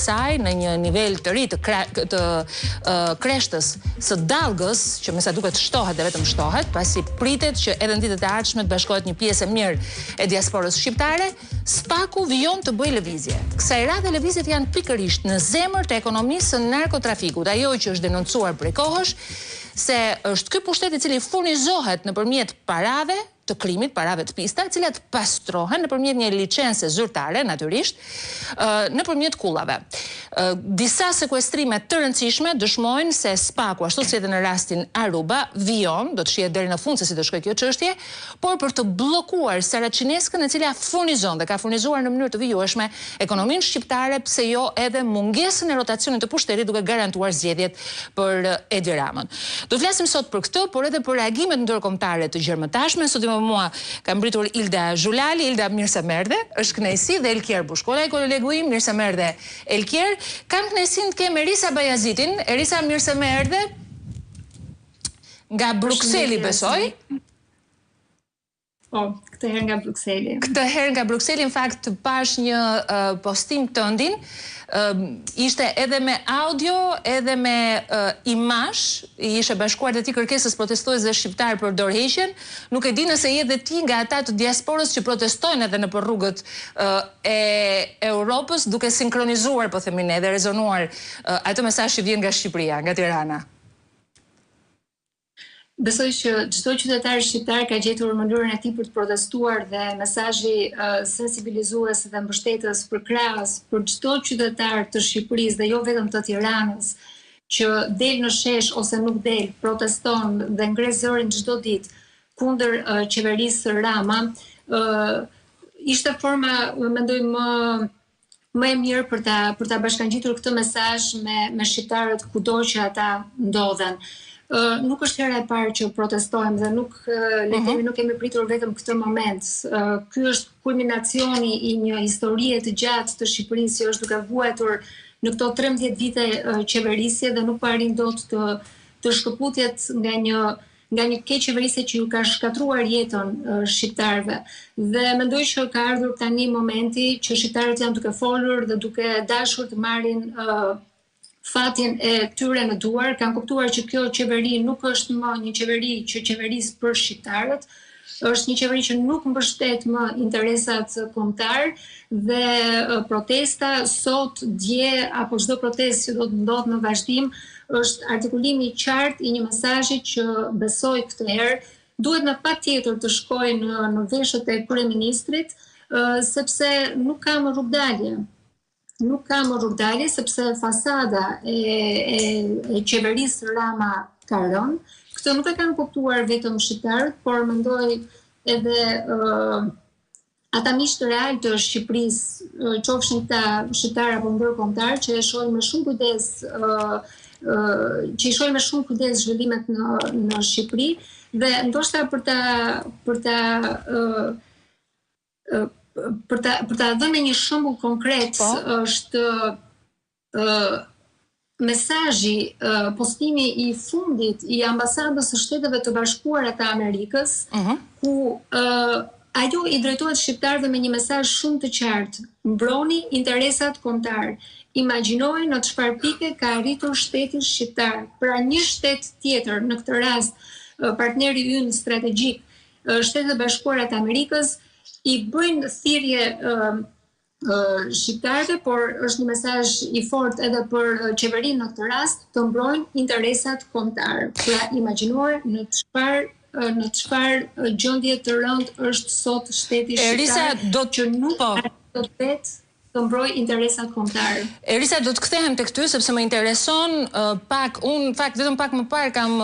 saj në një nivel të ri të kreshtës së dallgës, që me sa duket shtohet dhe vetëm shtohet, pasi pritet që edhe në ditët e ardhshme të bashkohet një pjesë e mirë e diasporës shqiptare, SPAK-u vijon të bëjë lëvizje. Kësaj radhe lëvizjet janë pikërisht në zemër të ekonomisë së narkotrafikut, ajo që është denoncuar prej kohësh, se është ky pushtet i cili furnizohet nëpërmjet parave të krimit, parave të pista, të cilat pastrohen nëpërmjet një licence zyrtare, natyrisht, nëpërmjet kullave. Disa sekuestrime të rëndësishme dëshmojnë se SPAK-u, ashtu si edhe në rastin Aruba, vijon, do të shihet deri në fund se si do shkojë kjo çështje, por për të bllokuar Saraçineskën, e cila furnizon dhe ka furnizuar në mënyrë të vijueshme ekonominë shqiptare, pse jo edhe mungesën e rotacionit të pushtetit duke garantuar zgjedhjet për Edi Ramën. Do të flasim sot për këtë, por edhe për reagimet ndërkombëtare të gjermëtashme. Sot me mua ka mbritur Ilda Zhulali. Ilda, mirë se merdhe. Është kënaqësi dhe Elkier Bushkollaj, kolegu im, mirë se merdhe. Elkier, kam kënaqësinë të kem Erisa Bajazitin. Erisa, mirë se merdhe. Nga Brukseli, besoj. Po, këtë herë nga Brukseli. Këtë herë nga Brukseli, në fakt pash një postim tëndin, ishte edhe me audio, edhe me imazh, ishe bashkuar dhe ti kërkesës protestuesve shqiptar për dorëheqjen. Nuk e di nëse je dhe ti nga ata të diasporës që protestojnë edhe nëpër rrugët e Europës, duke sinkronizuar, po themi ne, dhe rezonuar atë mesazh që vjen nga Shqipëria, nga Tirana. Besoj që çdo qytetar shqiptar ka gjetur mënyrën e tij për të protestuar dhe mesazhi sensibilizues dhe mbështetës përkrahas për çdo qytetar të Shqipërisë dhe jo vetëm të Tiranës, që del në shesh ose nuk del, proteston dhe ngre zërin çdo ditë kundër qeverisë Rama, ishte forma, mendoj, më e mirë për ta bashkangjitur këtë mesazh me shqiptarët kudo që ata ndodhen. Nuk është hera e parë që protestojmë dhe nuk kemi pritur vetëm këtë moment. Ky është kulminacioni i një historie të gjatë të Shqipërisë që është duke vuajtur në këto 13 vite qeverisje dhe nuk po arrin dot të shkëputjet nga një keqeverisje që ju ka shkatruar jetën shqiptarëve. Dhe mendoj që ka ardhur tani momenti që shqiptarët janë duke folur dhe duke dashur të marrin fatin e tyre në duar, kanë kuptuar që kjo qeveri nuk është më një qeveri që qeveris për shqiptarët, është një qeveri që nuk mbështet më interesat kombëtar dhe protesta sot, dje apo çdo protestë që do të ndodhë në vazhdim është artikulimi i qartë i një mesazhi që besoj këtë herë duhet në patjetër të shkojë në veshët e kryeministrit, sepse nuk ka më rrugdalje. Nuk ka më rrugdalje sepse fasada e qeverisë Rama ka rënë. Këtë nuk e kanë kuptuar vetëm shqiptarët, por mendoj edhe ata miq të real të Shqipërisë, qofshin këta shqiptar apo ndërkombëtar, që e shohin me shumë kujdes zhvillimet në Shqipëri dhe ndoshta për ta dhënë një shembull konkret, është mesazhi, postimi i fundit i ambasadës së Shteteve të Bashkuara të Amerikës, ku ajo i drejtohet shqiptarëve me një mesazh shumë të qartë: mbroni interesat kombëtar. Imagjinoj në çfarë pike ka arritur shteti shqiptar. Pra një shtet tjetër, në këtë rast partneri ynë strategjik, Shtetet e Bashkuara të Amerikës, i bëjnë thirrje shqiptarëve, por është një mesazh i fortë edhe për qeverinë në këtë rast, të mbrojnë interesat kombëtar. Pra imagjinoj në çfarë gjendje të rëndë është sot shteti shqiptar, që nuk do të vetë të mbrojë interesat kombëtar. Erisa, do të kthehem tek ty sepse më intereson pak, unë në fakt vetëm pak më parë kam